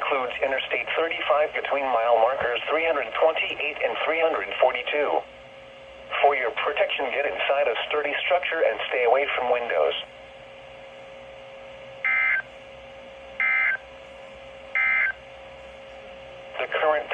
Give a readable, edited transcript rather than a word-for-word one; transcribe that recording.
includes Interstate 35 between mile markers 328 and 342. For your protection, get inside a sturdy structure and stay away from windows. The current